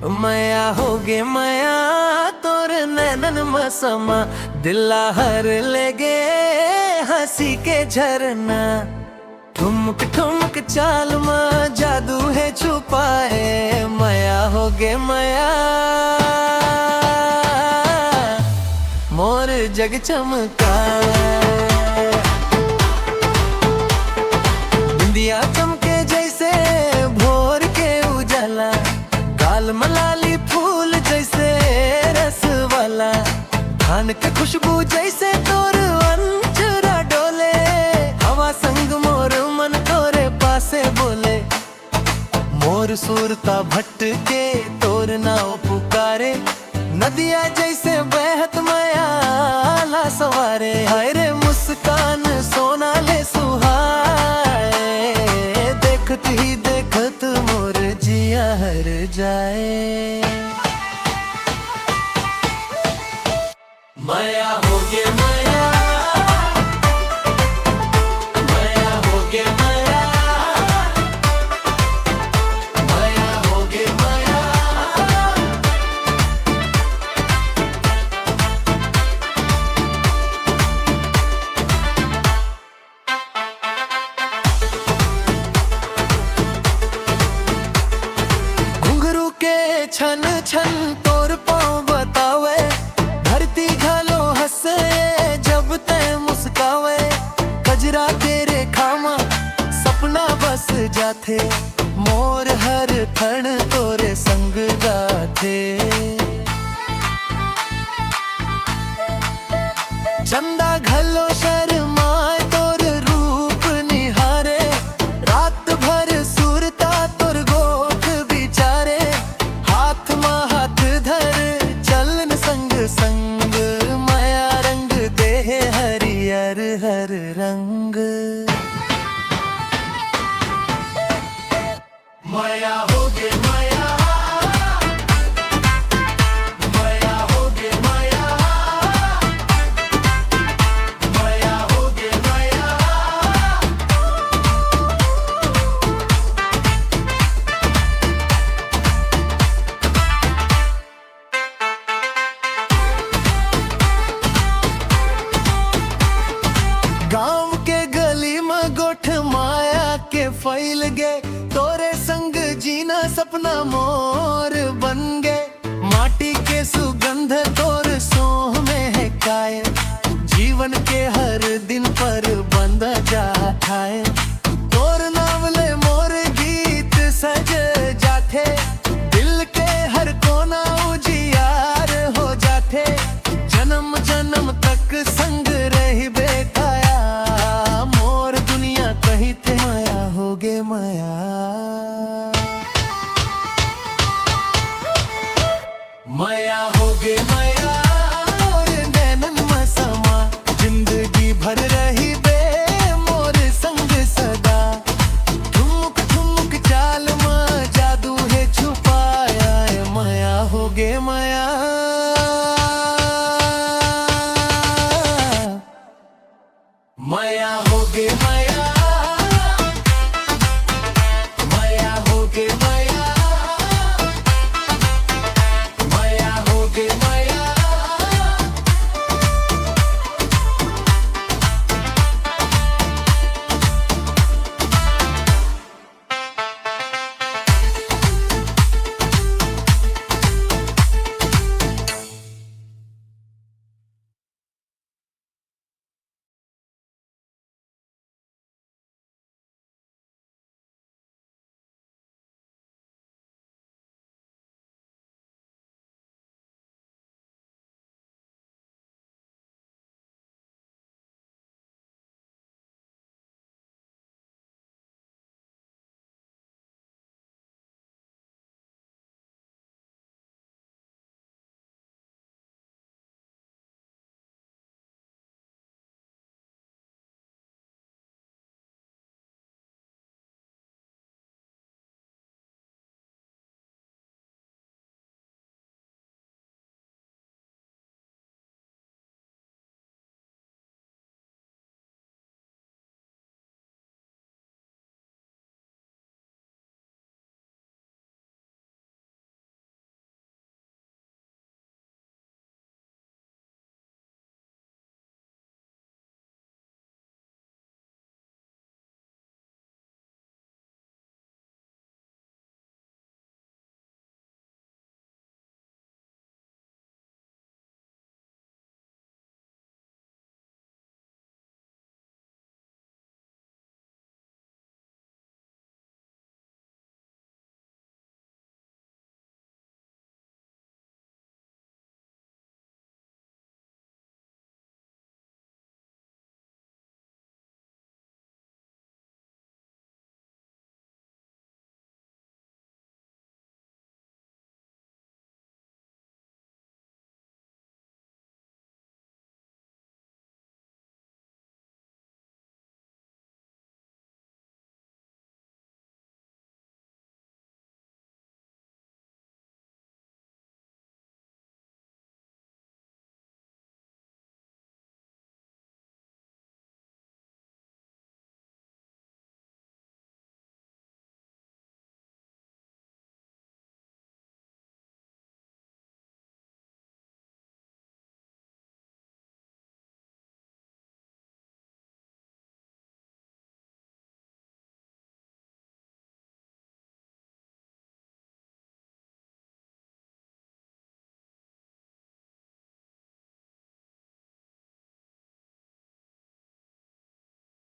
माया होगे माया तोर नैनन में समा दिला हर ले गे हंसी के झरना। ठुमक ठुमक चाल में जादू है छुपाए माया होगे माया मोर जग चमकाए। बिंदिया चमके जैसे भोर के उजाला गाल मलाली फूल जैसे रस वाला धान के खुशबू जैसे तोर अंचरा डोले हवा संग मोर मन तोरे पासे बोले। मोर सुरता भटके तोर नाव पुकारे नदिया जैसे बहत माया ला सवारे। हाय रे मुस्कान सोना ले सुहाए देखत ही देखत मोर जिया हर जाए। माया होगे माया माया होगे माया माया होगे माया। घुंघरू के छन छन तोर पाँव बतावे धरती घालो हंसे जब ते मुस्कावे। कजरा तेरे खामा सपना बस जाथे मोर हर थन तोरे संग गाथे। चंदा घलो शर्माए तोर रूप निहारे रात भर सुरता तोर गोठ बिचारे। हाथ मा हाथ धर चलन संग संग माया रंग दे हरियर हर रंग। माया होगे माया माया होगे माया माया होगे माया। गांव के गली में गोठ माया के फैल गए तोरे संग जीना सपना मोर बन गए। माटी के सुगंध तोर सोह में है काये जीवन के हर दिन पर बंदा जाए। तोर नावले मोर गीत सज जाथे दिल के हर कोना उजियार हो जाथे। जन्म जन्म तक संग रही बेकाया मोर दुनिया कही थे माया होगे माया।